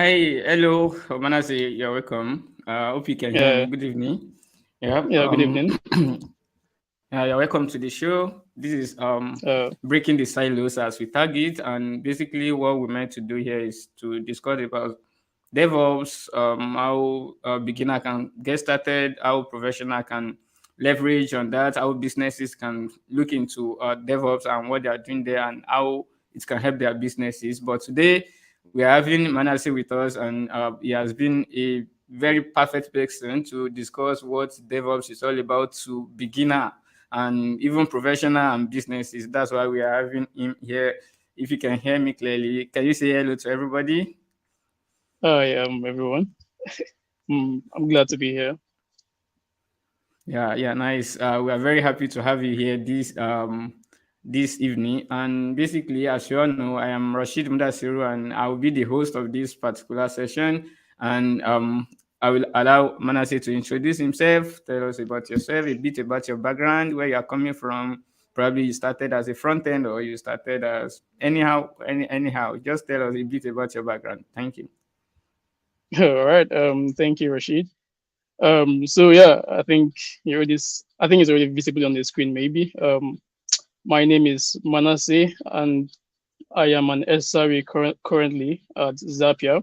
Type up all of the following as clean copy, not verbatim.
Hi, hello, Manase, you're welcome. Hope you can hear Yeah, me. Good evening. Yeah, yeah. Good evening. you're welcome to the show. This is Uh, breaking the silos as we target, and basically what we're meant to do here is to discuss about DevOps, how a beginner can get started, how professional can leverage on that, how businesses can look into DevOps and what they are doing there, and how it can help their businesses. But today we are having Manasseh with us, and he has been a very perfect person to discuss what DevOps is all about to beginner and even professional and businesses. That's why we are having him here. If you can hear me clearly, can you say hello to everybody? Hi, everyone. I'm glad to be here. Yeah, nice. We are very happy to have you here this evening. And basically, as you all know, I am Rashid Mudasiru, and I will be the host of this particular session. And I will allow Manasseh to introduce himself, tell us about yourself, a bit about your background, where you are coming from. Probably you started as a front end, or you started as anyhow. Just tell us a bit about your background. Thank you. All right. Thank you, Rashid. So yeah, I think it's already visible on the screen. Maybe. My name is Manasseh, and I am an SRE currently at Zapier.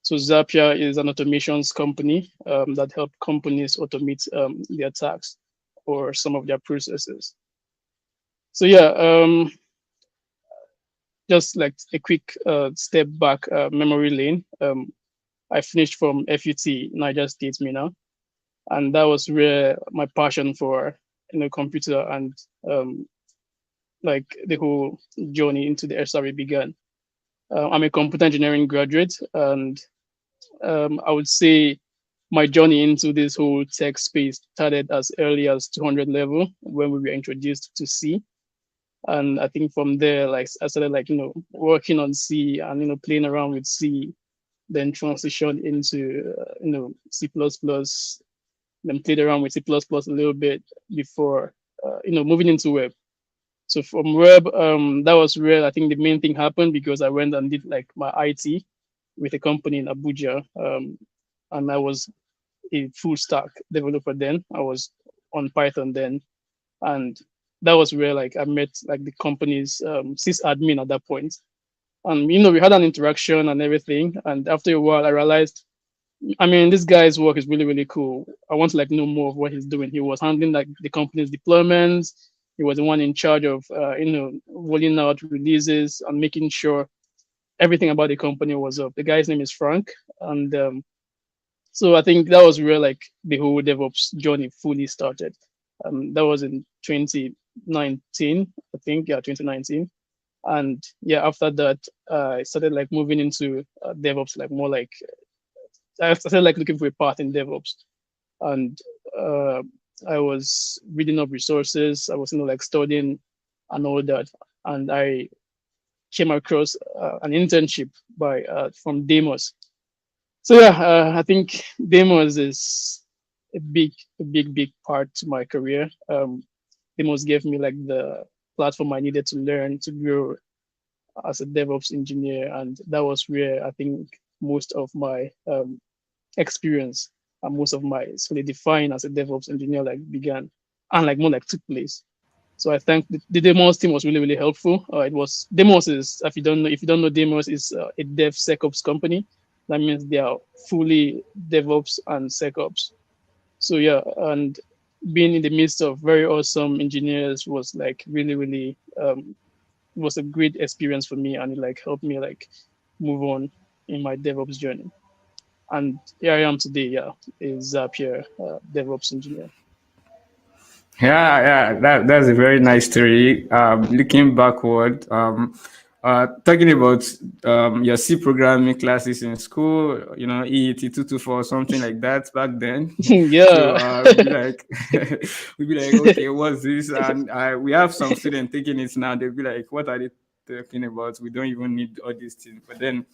So Zapier is an automations company that help companies automate their tasks or some of their processes. So yeah, just like a quick step back memory lane. I finished from FUT, Niger State, Mina, and that was where my passion for computer and um, like the whole journey into the SRE began. I'm a computer engineering graduate, and I would say my journey into this whole tech space started as early as 200 level when we were introduced to C. And I think from there, like I started like working on C and playing around with C, then transitioned into C++, then played around with C++ a little bit before moving into web. So from web, that was where I think the main thing happened because I went and did like my IT with a company in Abuja, and I was a full stack developer then. I was on Python then, and that was where like I met like the company's sysadmin at that point. And we had an interaction and everything. And after a while, I realized, I mean, this guy's work is really, really cool. I want to like know more of what he's doing. He was handling like the company's deployments. He was the one in charge of, rolling out releases and making sure everything about the company was up. The guy's name is Frank, and so I think that was where like the whole DevOps journey fully started. That was in 2019, I think, yeah, 2019. And yeah, after that, I started like moving into DevOps, like more like I started like looking for a path in DevOps, and uh, I was reading up resources. I was like studying and all that, and I came across an internship by from Demos. So yeah, I think Demos is a big part to my career. Demos gave me like the platform I needed to learn to grow as a DevOps engineer, and that was where I think most of my experience and most of my solidifying as a DevOps engineer like began and like more like took place. So I think the Demos team was really really helpful. It was Demos is if you don't know Demos is a DevSecOps company. That means they are fully DevOps and SecOps. So yeah, and being in the midst of very awesome engineers was like really really it was a great experience for me, and it like helped me like move on in my DevOps journey. And here I am today, yeah, a Zapier DevOps engineer. Yeah, that's a very nice story. Looking backward, talking about your C programming classes in school, EET 224 something like that back then. So Yeah. we'd be like, we'd be like, okay, what's this? And we have some students taking it now. They'll be like, what are they talking about? We don't even need all these things. But then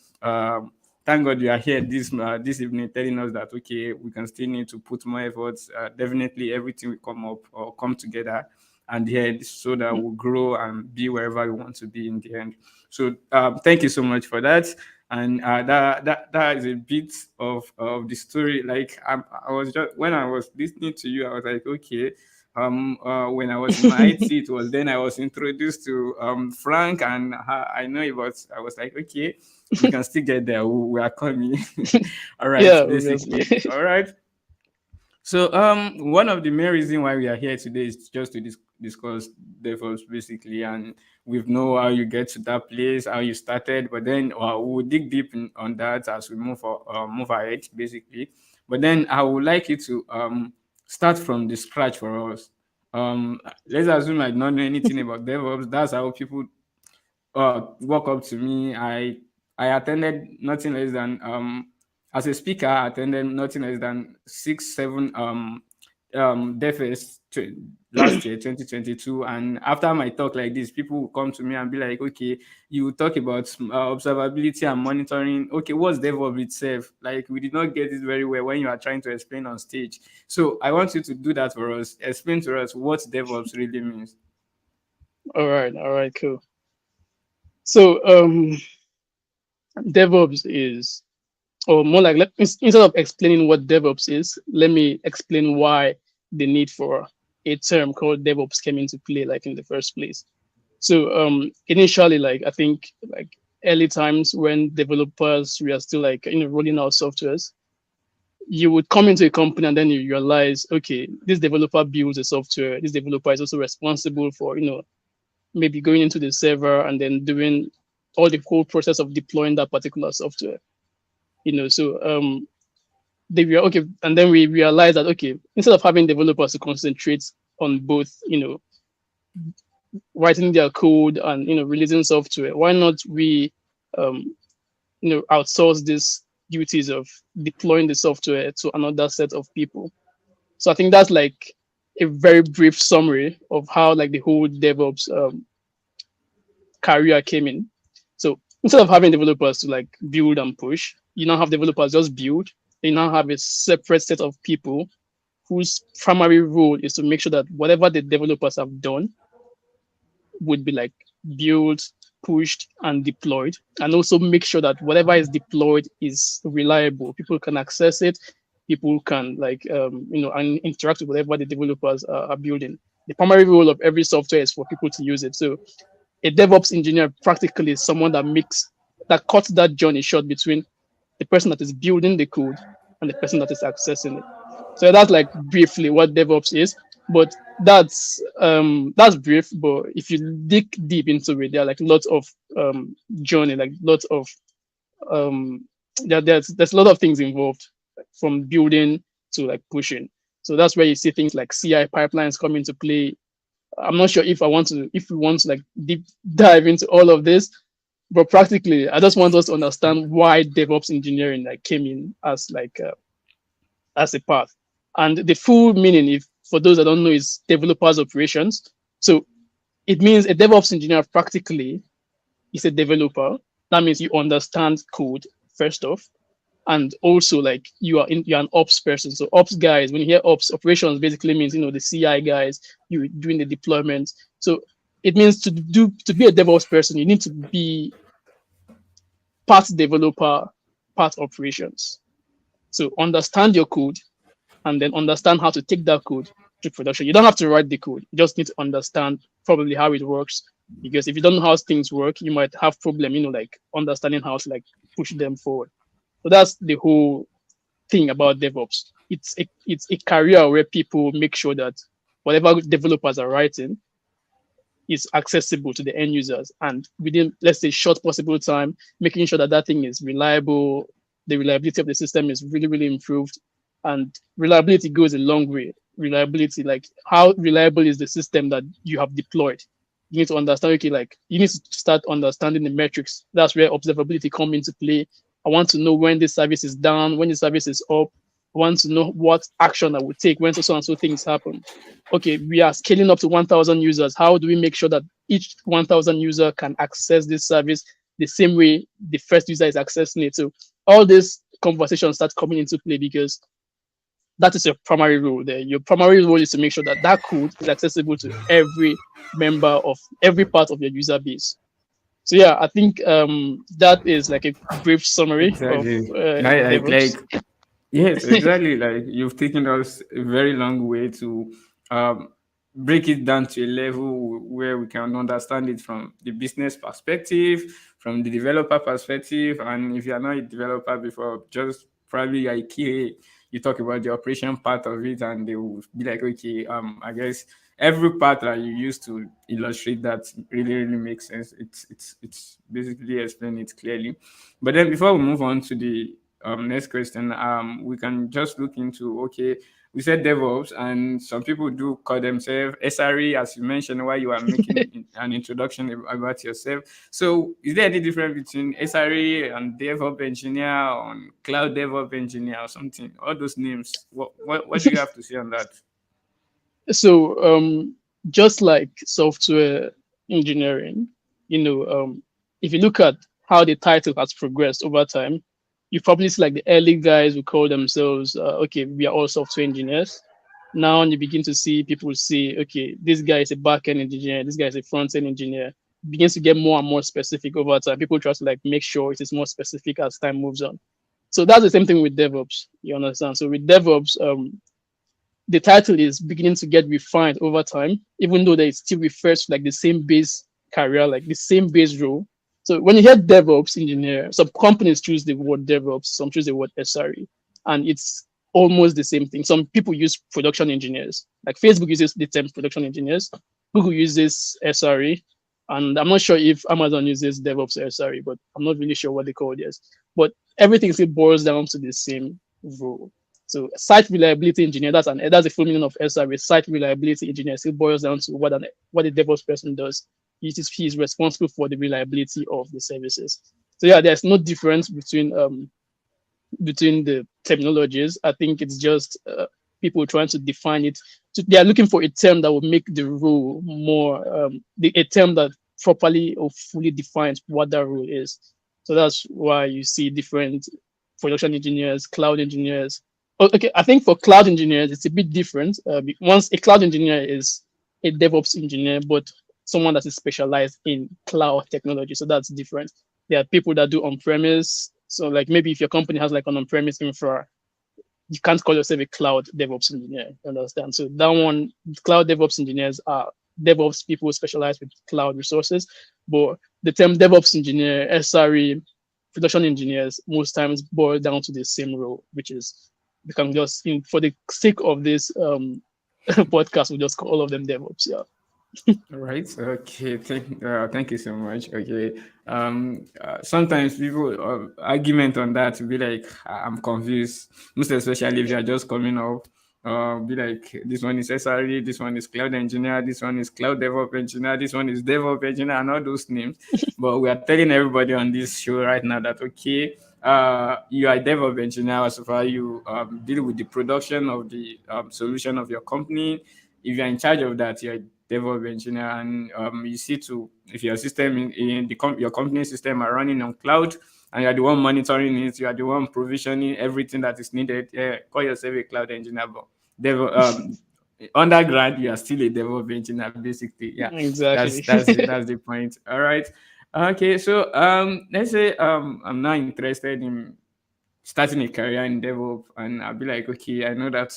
thank God you are here this evening telling us that okay, we can still need to put more efforts. Definitely everything will come up or come together and the end so that we'll grow and be wherever we want to be in the end. So thank you so much for that. And that is a bit of the story. Like I was just when I was listening to you, I was like, okay. When I was in my IT, it was then I was introduced to Frank, and I know it was. I was like, okay, we can still get there. We are coming. All right, Yeah, obviously. basically. All right. So one of the main reason why we are here today is just to discuss DevOps basically, and we know how you get to that place, how you started, but then we'll dig deep on that as we move ahead basically. But then I would like you to start from the scratch for us. Let's assume I don't know anything about DevOps. That's how people walk up to me. I attended nothing less than as a speaker, I attended nothing less than 6 7 DevFest last year 2022. And after my talk like this, people will come to me and be like, okay, you talk about observability and monitoring. Okay, what's DevOps itself? Like, we did not get it very well when you are trying to explain on stage. So I want you to do that for us. Explain to us what DevOps really means. All right, cool. So DevOps is, or more like, instead of explaining what DevOps is, let me explain why the need for a term called DevOps came into play, like in the first place. So initially, like I think like early times when developers were still like rolling out softwares, you would come into a company and then you realize, okay, this developer builds a software. This developer is also responsible for maybe going into the server and then doing all the whole process of deploying that particular software. So they were okay, and then we realized that okay, instead of having developers to concentrate on both, writing their code and releasing software, why not we um, outsource these duties of deploying the software to another set of people? So I think that's like a very brief summary of how like the whole DevOps career came in. So instead of having developers to like build and push, you now have developers just build. You now have a separate set of people whose primary role is to make sure that whatever the developers have done would be like built, pushed, and deployed, and also make sure that whatever is deployed is reliable. People can access it. People can like and interact with whatever the developers are building. The primary role of every software is for people to use it. So a DevOps engineer practically is someone that cuts that journey short between the person that is building the code and the person that is accessing it. So that's like briefly what DevOps is. But that's brief. But if you dig deep into it, there are like lots of journey, like lots of there's a lot of things involved, from building to like pushing. So that's where you see things like CI pipelines come into play. I'm not sure if we want to like deep dive into all of this, but practically, I just want us to understand why DevOps engineering like came in as like as a path, and the full meaning, if for those that don't know, is developers operations. So it means a DevOps engineer practically is a developer. That means you understand code first off, and also like you're an ops person. So ops guys, when you hear ops, operations basically means the CI guys, you doing the deployment. So it means to be a DevOps person, you need to be part developer, part operations. So understand your code and then understand how to take that code to production. You don't have to write the code. You just need to understand probably how it works. Because if you don't know how things work, you might have problem, like understanding how to like push them forward. So that's the whole thing about DevOps. It's a career where people make sure that whatever developers are writing is accessible to the end users, and within, let's say, short possible time, making sure that that thing is reliable. The reliability of the system is really, really improved, and reliability goes a long way. Reliability, like how reliable is the system that you have deployed? You need to understand. Okay, like you need to start understanding the metrics. That's where observability come into play. I want to know when the service is down, when the service is up. I want to know what action I would take when so and so things happen. Okay, we are scaling up to 1,000 users. How do we make sure that each 1,000 user can access this service the same way the first user is accessing it? So all these conversations start coming into play, because that is your primary role there. Your primary role is to make sure that that code is accessible to every member of every part of your user base. So yeah, I think that is like a brief summary of Exactly. I DevOps. like yes, exactly. Like you've taken us a very long way to um, break it down to a level where we can understand it from the business perspective, from the developer perspective, and if you are not a developer before, just probably like you talk about the operation part of it, and they will be like, okay, I guess every part that you use to illustrate that really makes sense. It's basically explain it clearly. But then before we move on to the next question, we can just look into, okay, we said DevOps, and some people do call themselves SRE, as you mentioned while you are making an introduction about yourself. So, is there any difference between SRE and DevOps engineer, on cloud DevOps engineer, or something? All those names. What do you have to say on that? So just like software engineering, if you look at how the title has progressed over time, you probably see like the early guys who call themselves, okay, we are all software engineers. Now you begin to see people say, okay, this guy is a back-end engineer, this guy is a front-end engineer. It begins to get more and more specific over time. People try to like make sure it is more specific as time moves on. So that's the same thing with DevOps. You understand? So with DevOps, the title is beginning to get refined over time, even though they still refers to like the same base career, like the same base role. So when you hear DevOps engineer, some companies choose the word DevOps, some choose the word SRE, and it's almost the same thing. Some people use production engineers, like Facebook uses the term production engineers, Google uses SRE, and I'm not sure if Amazon uses DevOps or SRE, but I'm not really sure what they call this. But everything still boils down to the same role. So site reliability engineer, that's the full meaning of SRE. Site reliability engineer still boils down to what the DevOps person does. He is responsible for the reliability of the services. So yeah, there's no difference between the terminologies. I think it's just people trying to define it. So they are looking for a term that will make the rule more a term that properly or fully defines what that rule is. So that's why you see different production engineers, cloud engineers. Okay, I think for cloud engineers, it's a bit different. Once a cloud engineer is a DevOps engineer, but someone that is specialized in cloud technology. So that's different. There are people that do on-premise. So like maybe if your company has like an on-premise infra, you can't call yourself a cloud DevOps engineer. You understand? So that one, cloud DevOps engineers are DevOps people specialized with cloud resources. But the term DevOps engineer, SRE, production engineers, most times boil down to the same role, which is we can just for the sake of this podcast, we just call all of them DevOps. Yeah. All right. Okay. Thank you so much. Okay. Sometimes people argument on that will be like, I'm confused. Most especially if you are just coming up, be like, this one is SRE, this one is cloud engineer, this one is cloud DevOps engineer, this one is DevOps engineer, and all those names. But we are telling everybody on this show right now that okay, you are a DevOps engineer as far you deal with the production of the solution of your company. If you're in charge of that, you're a DevOps engineer, and you see to if your system your company system are running on cloud, and you're the one monitoring it, you are the one provisioning everything that is needed. Yeah, call yourself a cloud engineer, but undergrad, you are still a DevOps engineer, basically. Yeah, Exactly. that's the point. All right. Okay, so let's say I'm not interested in starting a career in DevOps, and I'll be like, okay, I know that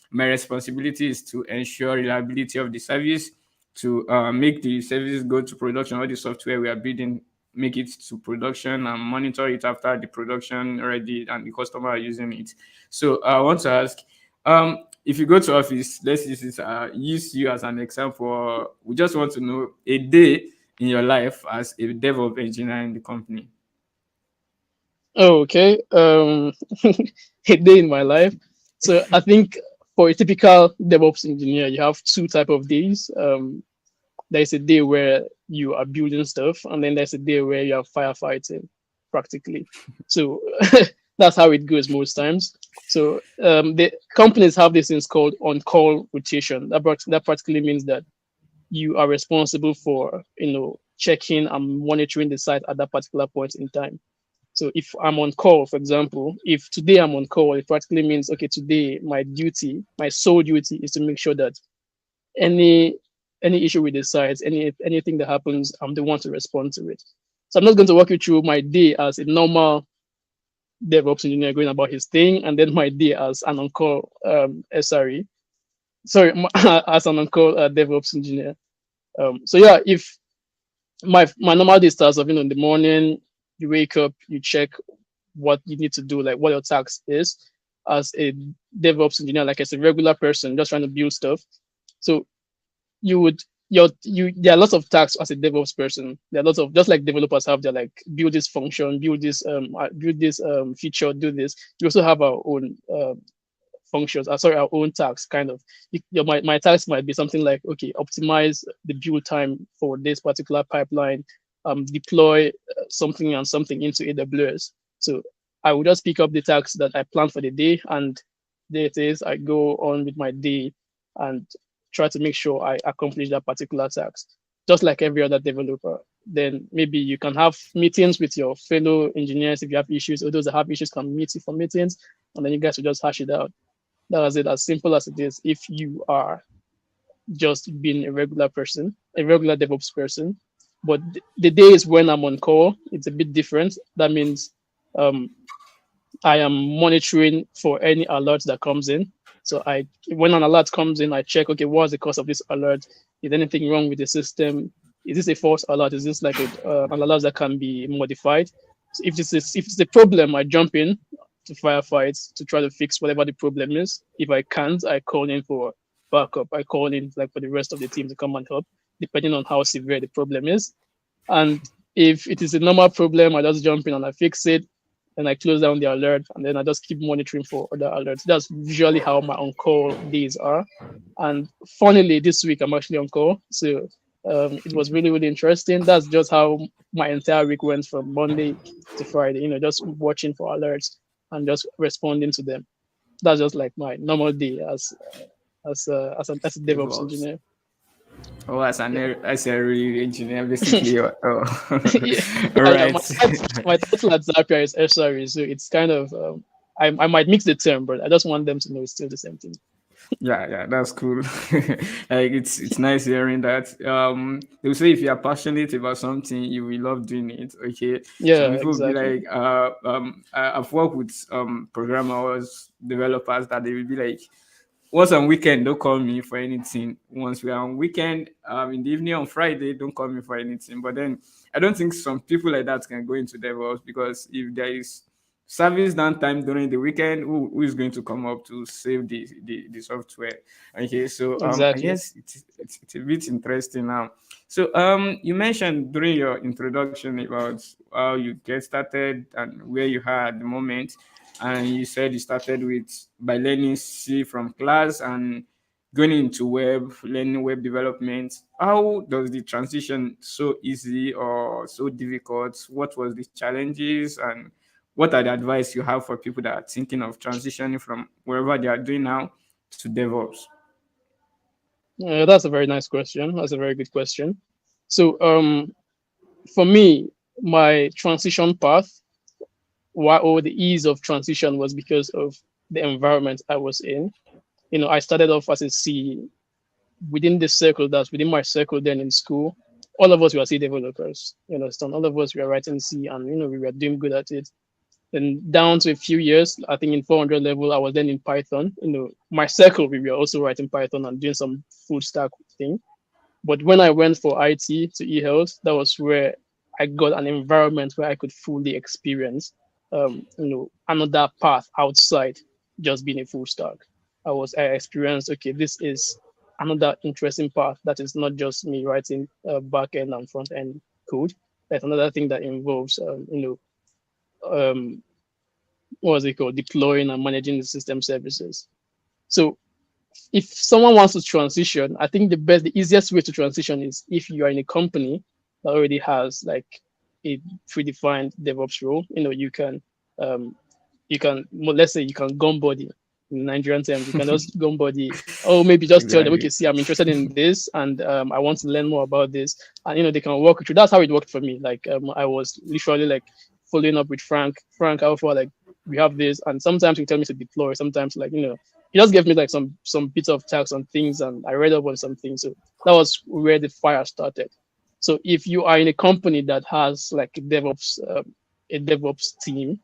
my responsibility is to ensure reliability of the service, to make the service go to production, all the software we are building, make it to production and monitor it after the production ready and the customer are using it. So I want to ask, if you go to office, let's use you as an example. We just want to know a day in your life as a DevOps engineer in the company. Oh, okay. A day in my life. So I think for a typical DevOps engineer, you have two type of days. There's a day where you are building stuff, and then there's a day where you are firefighting, practically. So that's how it goes most times. So the companies have this thing called on-call rotation. That practically means that you are responsible for checking and monitoring the site at that particular point in time. So if I'm on call, for example, if today I'm on call, it practically means, okay, today my sole duty is to make sure that any any issue with the site, anything that happens, I'm the one to respond to it. So I'm not going to walk you through my day as a normal DevOps engineer going about his thing, and then my day as an on-call SRE. Sorry, as an on-call DevOps engineer. So yeah, if my normal day starts off, in the morning, you wake up, you check what you need to do, like what your task is as a DevOps engineer, like as a regular person just trying to build stuff. So you would there are lots of tasks as a DevOps person. There are lots of, just like developers have their like build this function, build this feature, do this. We also have our own functions, sorry, our own tasks kind of. My task might be something like, okay, optimize the build time for this particular pipeline, deploy something and something into AWS. So I will just pick up the tasks that I planned for the day, and there it is. I go on with my day and try to make sure I accomplish that particular task, just like every other developer. Then maybe you can have meetings with your fellow engineers if you have issues, or those that have issues can meet you for meetings, and then you guys will just hash it out. That was it, as simple as it is. If you are just being a regular person, a regular DevOps person, but the days when I'm on call, it's a bit different. That means um, I am monitoring for any alerts that comes in. So when an alert comes in, I check, okay, what's the cause of this alert? Is anything wrong with the system? Is this a false alert? Is this like an alert that can be modified? So if it's a problem, I jump in to firefight to try to fix whatever the problem is. If I can't, I call in for backup. I call in like for the rest of the team to come and help, depending on how severe the problem is. And if it is a normal problem, I just jump in and I fix it, and I close down the alert, and then I just keep monitoring for other alerts. That's usually how my on-call days are. And funnily, this week I'm actually on call, so it was really, really interesting. That's just how my entire week went from Monday to Friday. Just watching for alerts and just responding to them. That's just like my normal day as a DevOps DevOps. engineer. Oh, Yeah. as a real engineer, basically. Oh, Yeah, all yeah. right. My title at Zapier is SRE, so it's kind of I might mix the term, but I just want them to know it's still the same thing. Yeah, that's cool. Like it's nice hearing that. They will say if you are passionate about something, you will love doing it. Okay, some Yeah, people will be exactly. like, I've worked with programmers, developers that they will be like, once on weekend, don't call me for anything. Once we are on weekend, in the evening on Friday, don't call me for anything. But then I don't think some people like that can go into DevOps, because if there is service downtime during the weekend, who is going to come up to save the software? Okay, so I Exactly. guess it's a bit interesting now. So you mentioned during your introduction about how you get started and where you are at the moment, and you said you started with by learning C from class and going into learning web development. How does the transition so easy or so difficult? What was the challenges, and what are the advice you have for people that are thinking of transitioning from wherever they are doing now to DevOps? That's a very nice question. That's a very good question. So, for me, my transition path, why or the ease of transition was because of the environment I was in. I started off as a C within the circle, that's within my circle then in school. All of us were C developers, so all of us were writing C, and we were doing good at it. Then down to a few years, I think in 400 level, I was then in Python. My circle, we were also writing Python and doing some full stack thing. But when I went for IT to eHealth, that was where I got an environment where I could fully experience, another path outside just being a full stack. I experienced, okay, this is another interesting path that is not just me writing back end and front end code. That's another thing that involves, um, what was it called, deploying and managing the system services. So if someone wants to transition, I think the easiest way to transition is if you are in a company that already has like a predefined DevOps role. Um, let's say you can gun body in Nigerian terms. You can just gun body, or maybe just tell them, Exactly. okay, see, I'm interested in this, and I want to learn more about this, and they can walk you through. That's how it worked for me. Like I was literally like following up with Frank. Frank, how far, like we have this, and sometimes he tell me to deploy. Sometimes like he just gave me like some bits of text on things, and I read up on some things. So that was where the fire started. So if you are in a company that has like a DevOps team,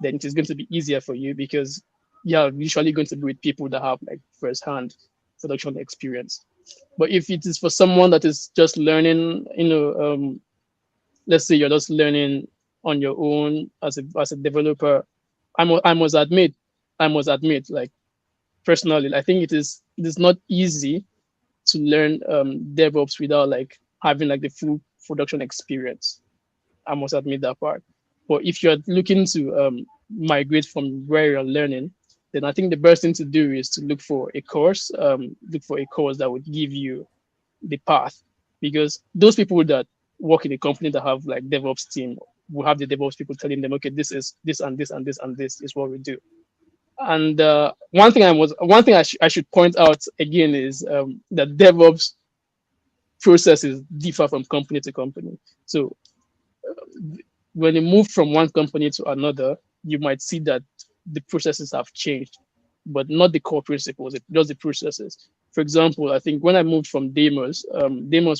then it is going to be easier for you because you're usually going to be with people that have like first-hand production experience. But if it is for someone that is just learning, let's say you're just learning on your own as a developer, I must admit, like personally, I think it is not easy to learn DevOps without like having like the full production experience. I must admit that part. But if you're looking to migrate from where you're learning, then I think the best thing to do is to look for a course that would give you the path, because those people that work in a company that have like DevOps team will have the DevOps people telling them, okay, this is this and this and this and this is what we do. And one thing I should point out again is that DevOps processes differ from company to company. So when you move from one company to another, you might see that the processes have changed, but not the core principles, just the processes. For example, I think when I moved from Demos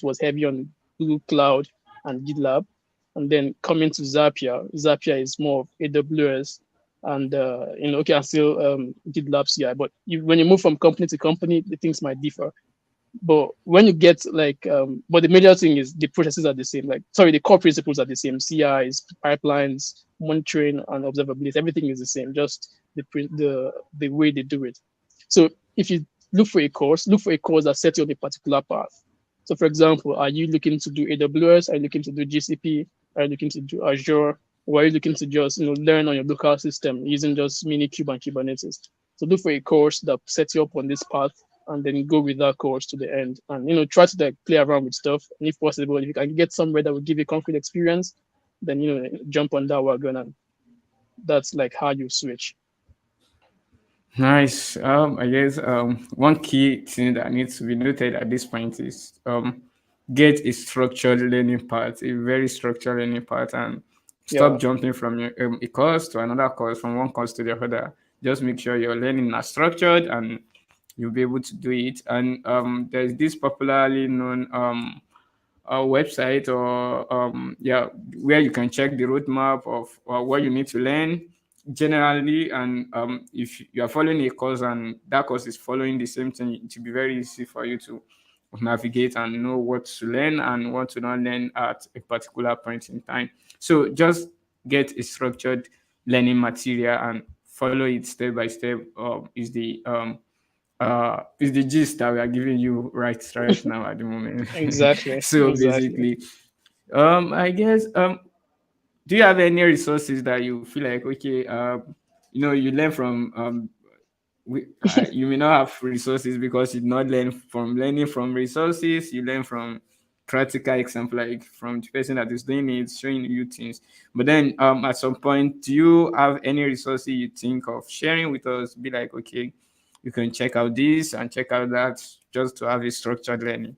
was heavy on Google Cloud and GitLab, and then coming to Zapier is more of AWS and okay, and still GitLab CI. But when you move from company to company, the things might differ. But when you get like, but the major thing is the processes are the same. Like, sorry, the core principles are the same. CIs, pipelines, monitoring, and observability. Everything is the same. Just the way they do it. So if you look for a course that sets you on a particular path. So, for example, are you looking to do AWS? Are you looking to do GCP? Are you looking to do Azure? Or are you looking to just learn on your local system using just Minikube and Kubernetes? So look for a course that sets you up on this path, and then go with that course to the end, and try to like play around with stuff, and if possible, if you can get somewhere that will give you concrete experience, then jump on that wagon, and that's like how you switch. Nice. I guess one key thing that needs to be noted at this point is get a structured learning path, a very structured learning path, and stop Yeah, jumping from a course to another course, from one course to the other. Just make sure your learning is structured and you'll be able to do it. And there's this popularly known website, or yeah, where you can check the roadmap of what you need to learn generally. And if you are following a course and that course is following the same thing, it will be very easy for you to navigate and know what to learn and what to not learn at a particular point in time. So just get a structured learning material and follow it step by step. Is the gist that we are giving you right now at the moment. exactly, So exactly. basically, I guess, do you have any resources that you feel like, okay, you learn from, you may not have resources because you not learn from learning from resources. You learn from practical example, like from the person that is doing it, showing you things. But then, at some point, do you have any resources you think of sharing with us? Be like, okay, you can check out this and check out that, just to have a structured learning.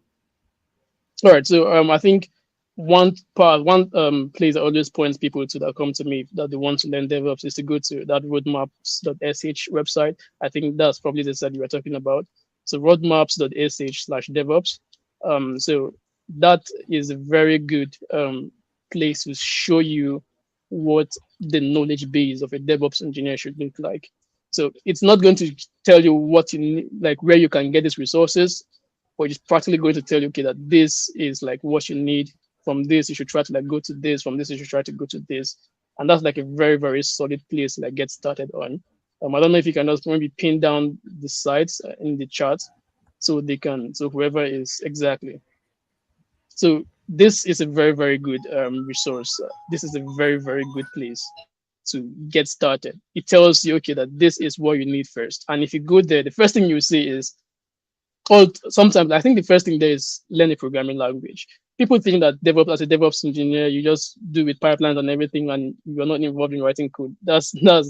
All right, so I think one place that always points people to that come to me that they want to learn DevOps is to go to that roadmaps.sh website. I think that's probably the site you were talking about. So roadmaps.sh/DevOps. So that is a very good place to show you what the knowledge base of a DevOps engineer should look like. So it's not going to tell you what you need, like where you can get these resources, but it's practically going to tell you, okay, that this is like what you need. From this, you should try to like go to this. From this, you should try to go to this. And that's like a very, very solid place to like get started on. I don't know if you can just maybe pin down the sites in the chat so they can, so whoever is exactly. So this is a very, very good resource. This is a very, very good place to get started. It tells you, okay, that this is what you need first. And if you go there, the first thing you see is, or sometimes I think the first thing there is learn a programming language. People think that DevOps, as a DevOps engineer, you just do with pipelines and everything, and you're not involved in writing code. That's not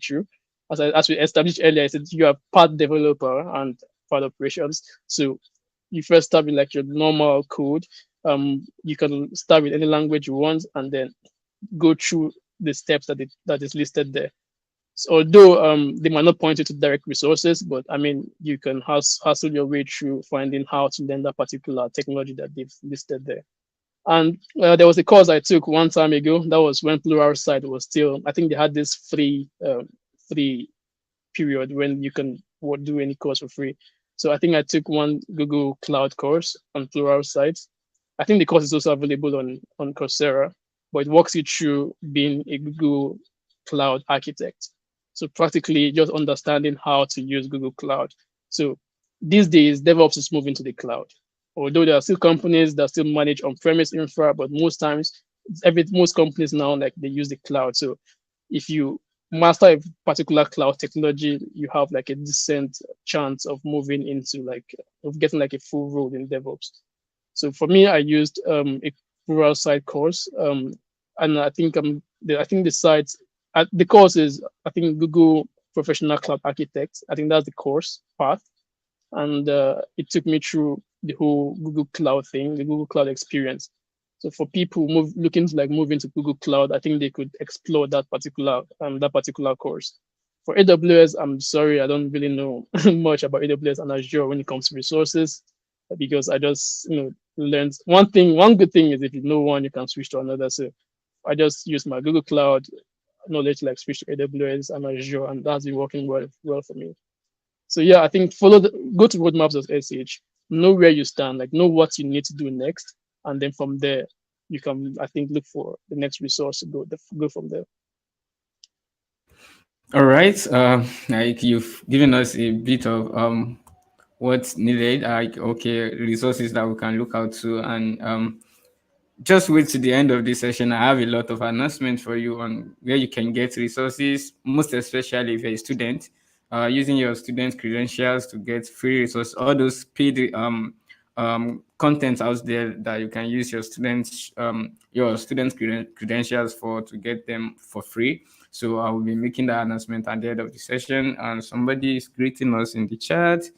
true. As we established earlier, I said you are part developer and part operations. So you first start with like your normal code. You can start with any language you want, and then go through the steps that is listed there. So although they might not point you to direct resources, but I mean, you can hustle your way through finding how to learn that particular technology that they've listed there. And there was a course I took one time ago. That was when Pluralsight was still. I think they had this free period when you can do any course for free. So I think I took one Google Cloud course on Pluralsight. I think the course is also available on Coursera, but it walks you through being a Google Cloud architect. So practically just understanding how to use Google Cloud. So these days, DevOps is moving to the cloud. Although there are still companies that still manage on-premise infra, but most times, most companies now like they use the cloud. So if you master a particular cloud technology, you have like a decent chance of moving into like of getting like a full role in DevOps. So for me, I used a Pluralsight course, and I think the site the course is I think Google Professional Cloud Architect. I think that's the course path, and it took me through the whole Google Cloud thing, the Google Cloud experience. So for people looking to like move into Google Cloud, I think they could explore that particular course. For AWS, I'm sorry, I don't really know much about AWS and Azure when it comes to resources, because I just learned one thing. One good thing is if you know one, you can switch to another. So I just use my Google Cloud knowledge to like switch to AWS and Azure, and that's been working well for me. So yeah, I think go to roadmaps.sh, know where you stand, like know what you need to do next, and then from there you can I think look for the next resource to go from there. All right. Like you've given us a bit of what's needed, like okay, resources that we can look out to, and just wait to the end of this session. I have a lot of announcements for you on where you can get resources, most especially if you're a student, using your student credentials to get free resources, all those paid content out there that you can use your students credentials for to get them for free. So I will be making that announcement at the end of the session, and somebody is greeting us in the chat.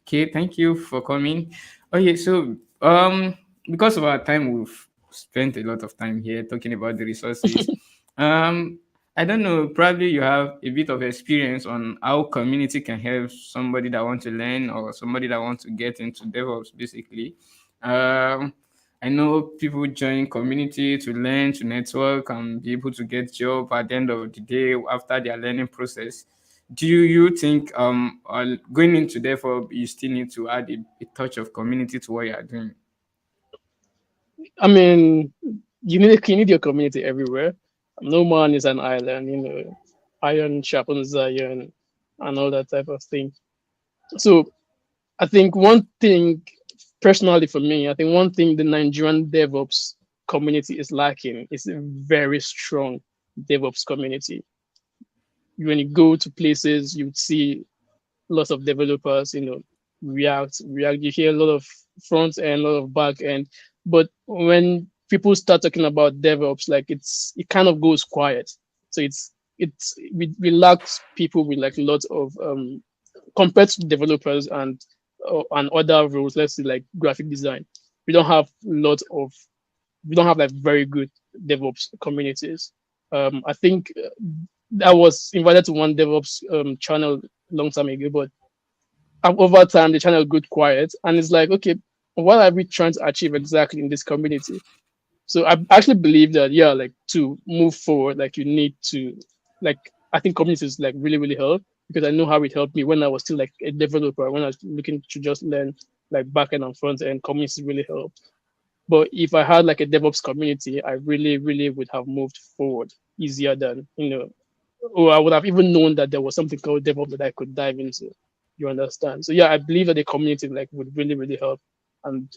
Okay, thank you for coming. Okay, so because of our time, we've spent a lot of time here talking about the resources. Um, I don't know, probably you have a bit of experience on how community can help somebody that wants to learn or somebody that wants to get into DevOps, basically. Um, I know people join community to learn, to network, and be able to get job at the end of the day after their learning process. Do you think going into DevOps, you still need to add a touch of community to what you are doing? I mean, you need your community everywhere. No man is an island, iron sharpens iron and all that type of thing. So I think one thing, personally for me, I think one thing the Nigerian DevOps community is lacking is a very strong DevOps community. When you go to places, you would see lots of developers, React. You hear a lot of front end, a lot of back end, but when people start talking about DevOps, like it kind of goes quiet. So we lack people with like lots of compared to developers and other roles. Let's say like graphic design, we don't have lot of we don't have like very good DevOps communities. I think I was invited to one DevOps channel long time ago, but over time the channel got quiet, and it's like, okay, what are we trying to achieve exactly in this community? So I actually believe that, yeah, like to move forward, like you need to, like, I think communities like really help, because I know how it helped me when I was still like a developer, when I was looking to just learn like back end and front end. Communities really helped. But if I had like a DevOps community, I really would have moved forward easier than, or I would have even known that there was something called DevOps that I could dive into. You understand? So yeah, I believe that the community like would really help, and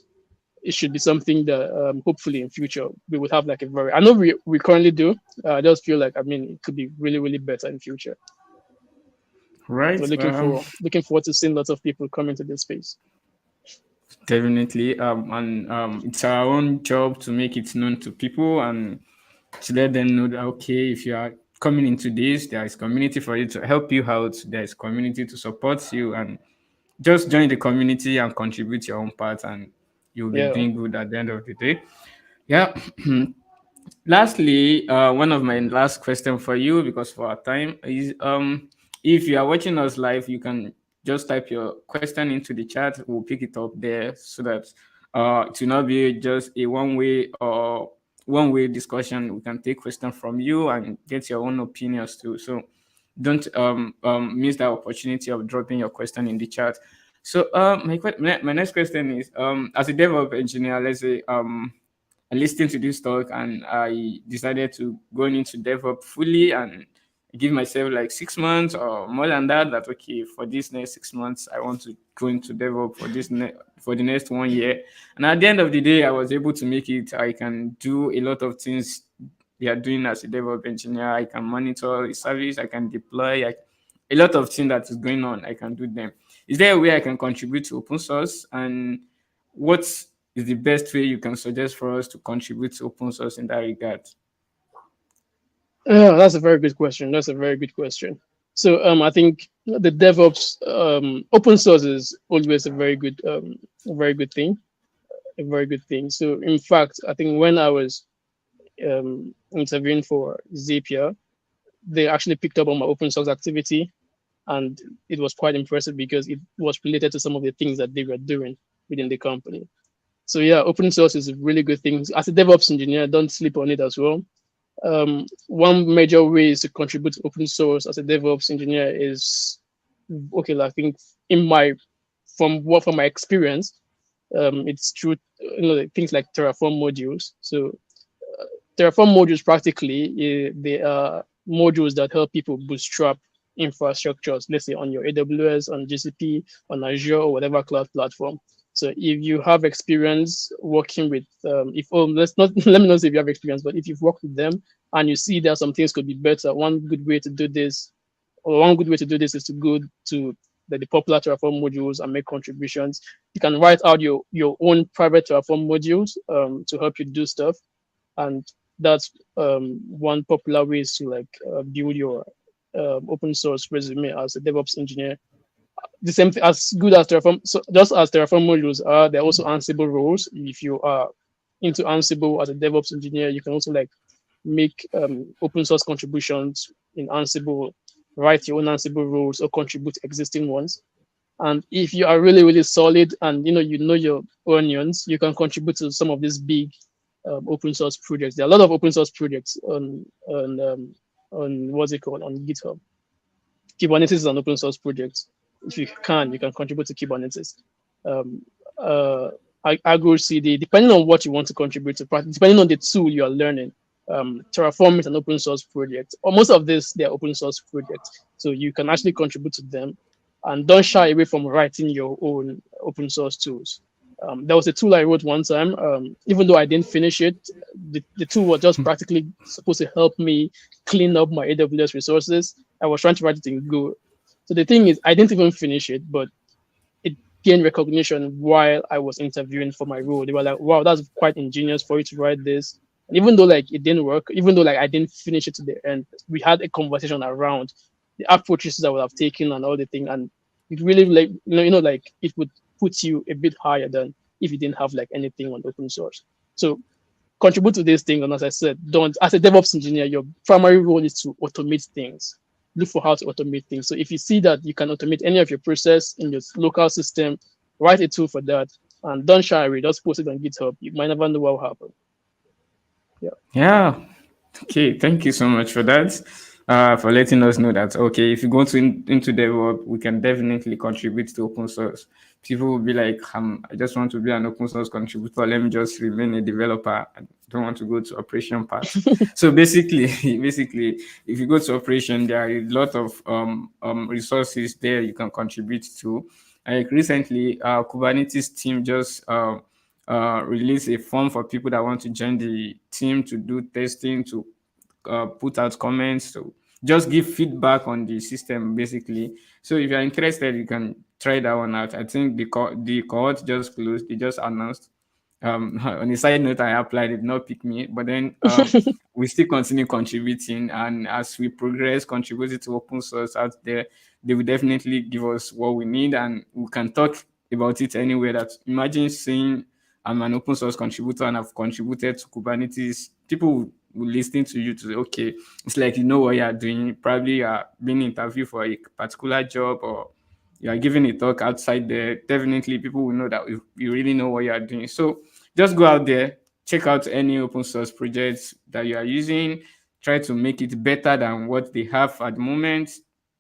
it should be something that hopefully in future we would have like a very. I know we currently do. I just feel like, I mean, it could be really better in future. So Right. looking forward to seeing lots of people come into this space. Definitely. And it's our own job to make it known to people and to let them know that, okay, if you are coming into this, there is community for you to help you out. There is community to support you, and just join the community and contribute your own part, and you'll be Yeah. doing good at the end of the day. Yeah. Lastly, one of my last question for you, because for our time, is if you are watching us live, you can just type your question into the chat. We'll pick it up there so that it will not be just a one way discussion. We can take questions from you and get your own opinions too. So don't miss that opportunity of dropping your question in the chat. So my next question is, as a DevOps engineer, let's say I listened to this talk and I decided to go into DevOps fully and give myself like 6 months or more than that. That okay, for this next 6 months, I want to go into DevOps for the next 1 year. And at the end of the day, I was able to make it. I can do a lot of things they are doing as a DevOps engineer. I can monitor a service. I can deploy. A lot of things that is going on. I can do them. Is there a way I can contribute to open source? And what is the best way you can suggest for us to contribute to open source in that regard? That's a very good question. That's a very good question. So I think the DevOps open source is always a very good thing, a very good thing. So in fact, I think when I was interviewing for Zapier, they actually picked up on my open source activity, and it was quite impressive because it was related to some of the things that they were doing within the company. So yeah, open source is a really good thing. As a DevOps engineer, don't sleep on it as well. One major way is to contribute to open source as a DevOps engineer is okay. I think in my from my experience, it's through like things like Terraform modules. So Terraform modules practically they are modules that help people bootstrap infrastructures. Let's say on your AWS, on GCP, on Azure, or whatever cloud platform. So if you have experience working with, if let's not let me not say if you have experience, but if you've worked with them and you see that some things could be better, one good way to do this, or one good way to do this is to go to the popular Terraform modules and make contributions. You can write out your own private Terraform modules to help you do stuff, and that's one popular way to like build your open source resume as a DevOps engineer. The same thing as good as Terraform. So just as Terraform modules are, there are also Ansible roles. If you are into Ansible as a DevOps engineer, you can also like make open source contributions in Ansible, write your own Ansible rules or contribute existing ones. And if you are really, really solid and you know your onions, you can contribute to some of these big open source projects. There are a lot of open source projects on what's it called on GitHub. Kubernetes is an open source project. If you can contribute to Kubernetes. Um, uh, Argo CD, depending on what you want to contribute to, depending on the tool you are learning. Terraform is an open source project, or most of this they're open source projects, so you can actually contribute to them, and don't shy away from writing your own open source tools. There was a tool I wrote one time. Even though I didn't finish it, the tool was just practically supposed to help me clean up my AWS resources. I was trying to write it in Go. So the thing is, I didn't even finish it, but it gained recognition while I was interviewing for my role. They were like, "Wow, that's quite ingenious for you to write this." And even though like it didn't work, even though like I didn't finish it to the end, we had a conversation around the approaches I would have taken and all the thing, and it really like like it would put you a bit higher than if you didn't have like anything on open source. So contribute to this thing, and as I said, don't as a DevOps engineer, your primary role is to automate things. Look for how to automate things. So if you see that you can automate any of your process in your local system, write a tool for that, and don't shy away. Just post it on GitHub. You might never know what will happen. Yeah. Yeah. Okay. Thank you so much for that. For letting us know that okay, if you go into DevOps, we can definitely contribute to open source. People will be like, I just want to be an open source contributor. Let me just remain a developer. I don't want to go to operation part. So basically, basically, if you go to operation, there are a lot of resources there you can contribute to. Like recently, Kubernetes team just release a form for people that want to join the team to do testing, to put out comments, to just give feedback on the system, basically. So if you're interested, you can try that one out. I think the cohort just closed. They just announced. On a side note, I applied, it did not pick me, but then we still continue contributing, and as we progress, contributing to open source out there, they will definitely give us what we need, and we can talk about it anywhere. That imagine saying I'm an open source contributor and I've contributed to Kubernetes. People will listen to you to say, okay, it's like you know what you are doing. Probably you are being interviewed for a particular job, or you are giving a talk outside there, definitely people will know that you really know what you are doing. So just go out there, check out any open source projects that you are using, try to make it better than what they have at the moment.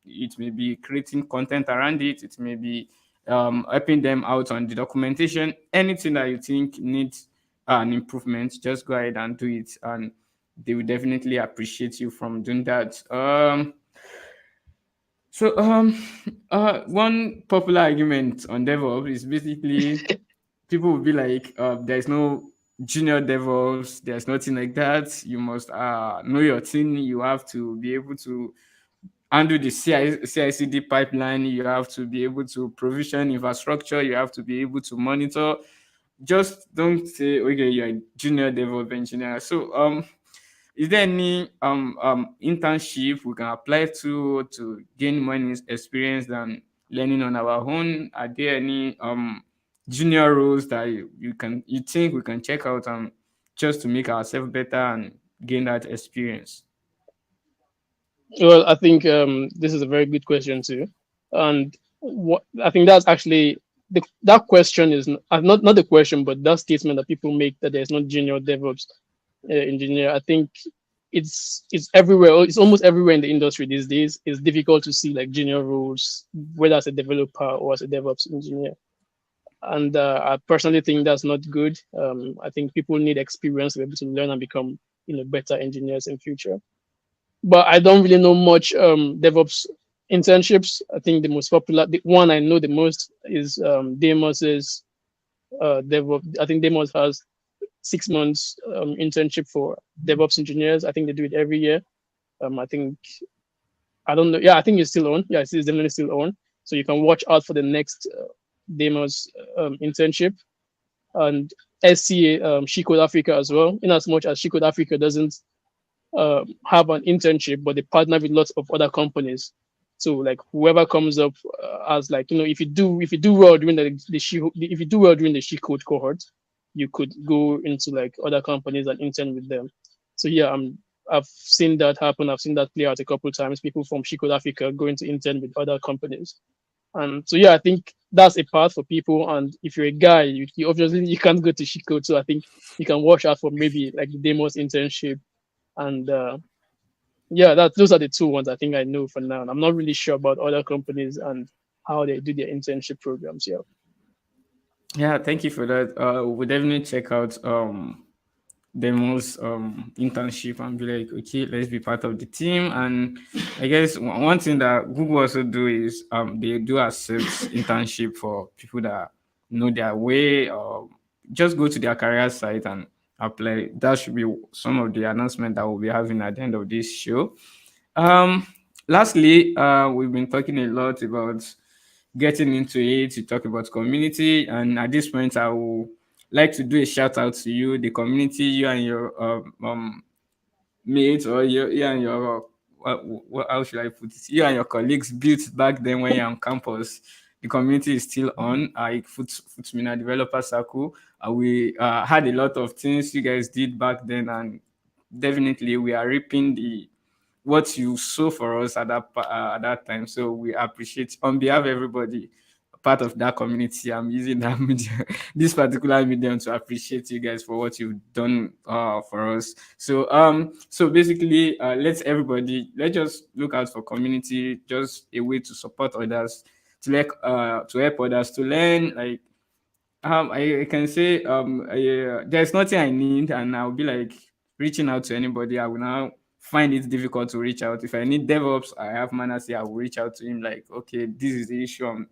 It may be creating content around it, it may be helping them out on the documentation, anything that you think needs an improvement, just go ahead and do it. And they will definitely appreciate you from doing that. So one popular argument on DevOps is basically people will be like, there's no junior DevOps, there's nothing like that. You must know your thing. You have to be able to handle the CI/CD pipeline. You have to be able to provision infrastructure. You have to be able to monitor. Just don't say, okay, you're a junior DevOps engineer. So is there any internship we can apply to gain more experience than learning on our own? Are there any junior roles that you think we can check out just to make ourselves better and gain that experience? Well, I think this is a very good question too, and what I think that's actually that question is not the question, but that statement that people make that there's no junior DevOps engineer. I think it's everywhere. It's almost everywhere in the industry these days. It's difficult to see like junior roles, whether as a developer or as a DevOps engineer. And I personally think that's not good. I think people need experience to be able to learn and become better engineers in future. But I don't really know much DevOps internships. I think the most popular, the one I know the most is Demos's DevOps. I think Demos has 6 months internship for DevOps engineers. I think they do it every year. I think I don't know. Yeah, I think it's still on. Yeah, it's definitely still on. So you can watch out for the next Demos internship and SCA She Code Africa as well. In as much as She Code Africa doesn't have an internship, but they partner with lots of other companies. So like whoever comes up as like if you do well during if you do well during the She Code cohort, you could go into like other companies and intern with them. So yeah, I've seen that happen. I've seen that play out a couple of times. People from She Code Africa going to intern with other companies. And so yeah, I think that's a path for people. And if you're a guy, you obviously you can't go to She Code. So I think you can watch out for maybe like the Demos internship and yeah, those are the two ones I think I know for now. I'm not really sure about other companies and how they do their internship programs. Yeah. Yeah, thank you for that. We'll definitely check out Demo's internship and be like, okay, let's be part of the team. And I guess one thing that Google also do is they do accept internship for people that know their way, or just go to their career site and apply. That should be some of the announcement that we'll be having at the end of this show. Um, Lastly, we've been talking a lot about getting into it to talk about community, and at this point, I will like to do a shout out to you, the community, you and your mates, or you and your how should I put it? You and your colleagues built back then when you're on campus. The community is still on. I put me in a developer circle. We had a lot of things you guys did back then, and definitely we are reaping the what you saw for us at that time. So we appreciate on behalf of everybody part of that community. I'm using that medium, this particular medium, to appreciate you guys for what you've done for us. So basically, let's just look out for community, just a way to support others, to help others to learn. Like I can say there's nothing I need, and I'll be like reaching out to anybody. I will now find it difficult to reach out. If I need DevOps, I have Manasseh. I will reach out to him like, okay, this is the issue.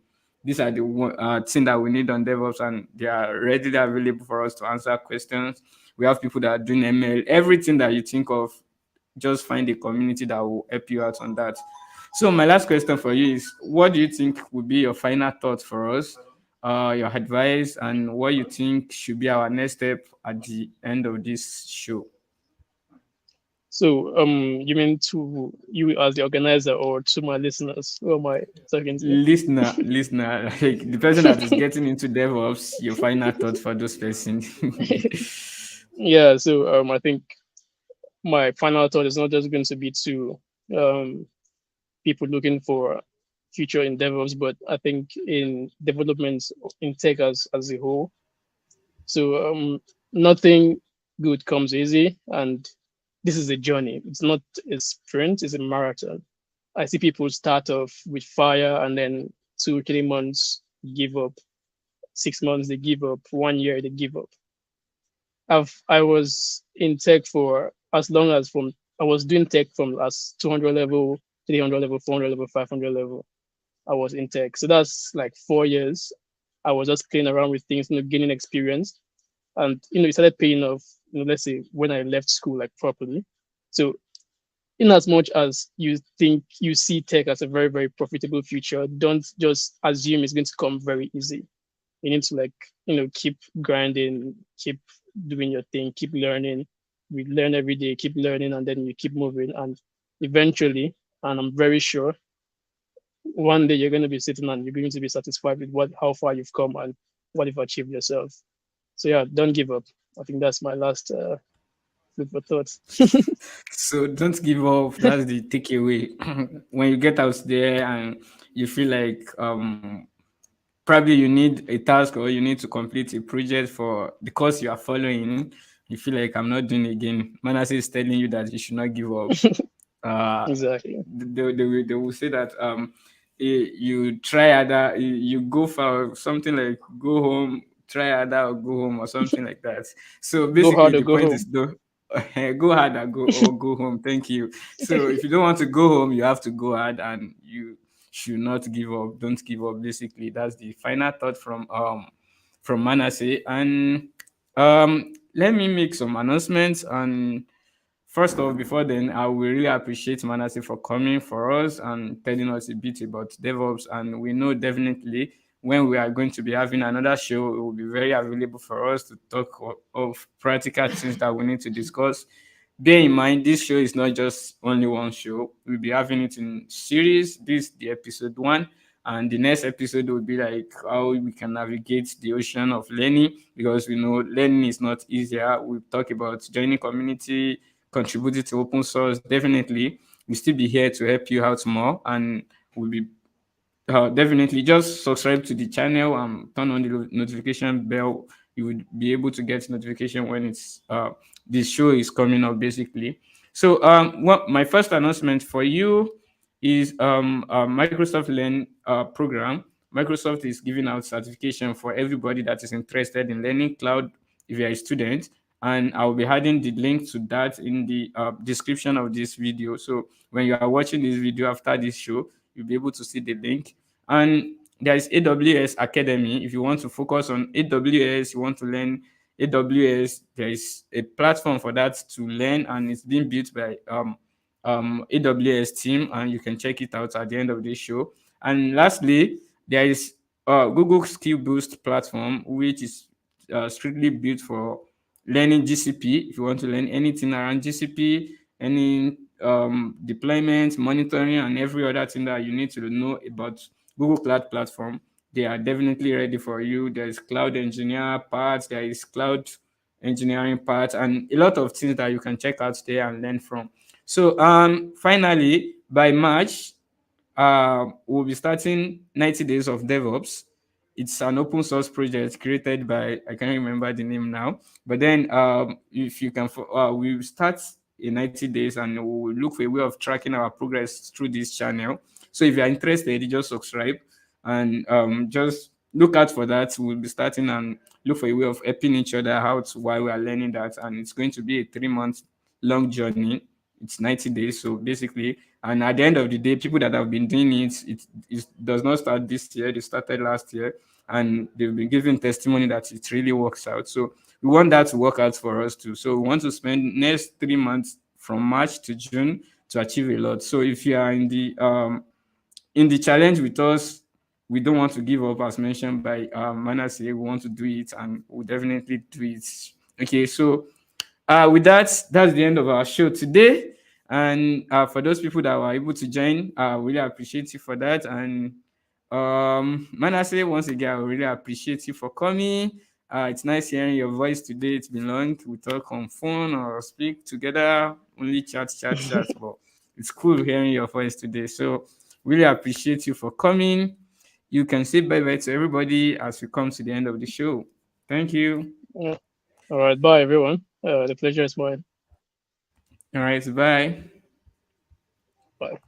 These are the thing that we need on DevOps, and they are readily available for us to answer questions. We have people that are doing ML, everything that you think of. Just find a community that will help you out on that. So my last question for you is, what do you think would be your final thoughts for us, your advice, and what you think should be our next step at the end of this show? So you mean to you as the organizer or to my listeners? Who am I talking to? Listener, like the person that is getting into DevOps, your final thoughts for those persons. Yeah. So I think my final thought is not just going to be to people looking for future in DevOps, but I think in development in tech as a whole. So nothing good comes easy, and this is a journey. It's not a sprint; it's a marathon. I see people start off with fire, and then 2 3 months give up, 6 months they give up, 1 year they give up. I was in tech for as long as from I was doing tech from as 200 level, 300 level, 400 level, 500 level. I was in tech, so that's like 4 years. I was just playing around with things, gaining experience, and it started paying off. Let's say when I left school, like properly. So, in as much as you think you see tech as a very very profitable future, don't just assume it's going to come very easy. You need to like keep grinding, keep doing your thing, keep learning. We learn every day, keep learning, and then you keep moving, and eventually, and I'm very sure one day you're going to be sitting and you're going to be satisfied with how far you've come and what you've achieved yourself. So yeah, don't give up. I think that's my last food for thought. So don't give up. That's the takeaway. When you get out there and you feel like probably you need a task or you need to complete a project for the course you are following, you feel like I'm not doing it again. Manasseh is telling you that you should not give up. Exactly. They will say that you try other you go for something like go home, try other or go home or something like that. So Go basically hard or the go point is home. though go hard or go home. Thank you. So if you don't want to go home, you have to go hard and you should not give up. Don't give up. Basically, that's the final thought from Manasseh. And let me make some announcements. And first off, before then, I will really appreciate Manasseh for coming for us and telling us a bit about DevOps. And we know definitely when we are going to be having another show, it will be very available for us to talk of practical things that we need to discuss. Bear in mind, this show is not just only one show. We'll be having it in series. This is the episode one, and the next episode will be like how we can navigate the ocean of learning because we know learning is not easier. We talk about joining community, contributing to open source. Definitely, we'll still be here to help you out more, and we'll be definitely just subscribe to the channel and turn on the notification bell. You would be able to get notification when it's this show is coming up basically. So what my first announcement for you is a Microsoft Learn program. Microsoft is giving out certification for everybody that is interested in learning cloud if you're a student, and I'll be adding the link to that in the description of this video. So when you are watching this video after this show, you'll be able to see the link. And there is AWS Academy. If you want to focus on AWS, you want to learn AWS, there is a platform for that to learn, and it's being built by AWS team, and you can check it out at the end of this show. And lastly, there is Google Skill Boost platform, which is strictly built for learning GCP. If you want to learn anything around GCP, any deployment, monitoring, and every other thing that you need to know about Google Cloud Platform, they are definitely ready for you. There is cloud engineer parts, there is cloud engineering parts, and a lot of things that you can check out there and learn from. So finally, by March, we'll be starting 90 days of DevOps. It's an open source project created by, I can't remember the name now, but then if you can, we'll start in 90 days and we'll look for a way of tracking our progress through this channel. So if you're interested, you just subscribe and just look out for that. We'll be starting and look for a way of helping each other out while we are learning that. And it's going to be a 3 month long journey. It's 90 days. So basically, and at the end of the day, people that have been doing it does not start this year. They started last year, and they've been giving testimony that it really works out. So we want that to work out for us too. So we want to spend next 3 months from March to June to achieve a lot. So if you are in the challenge with us, we don't want to give up, as mentioned by Manasseh. We want to do it, and we'll definitely do it. Okay, so with that, that's the end of our show today. And for those people that were able to join, I really appreciate you for that. And Manasseh, once again, I really appreciate you for coming. It's nice hearing your voice today. It's been long. We talk on phone or speak together, only chat. But it's cool hearing your voice today. So Really appreciate you for coming. You can say bye bye to everybody as we come to the end of the show. Thank you. Uh, all right, bye everyone. The pleasure is mine. All right, bye. Bye.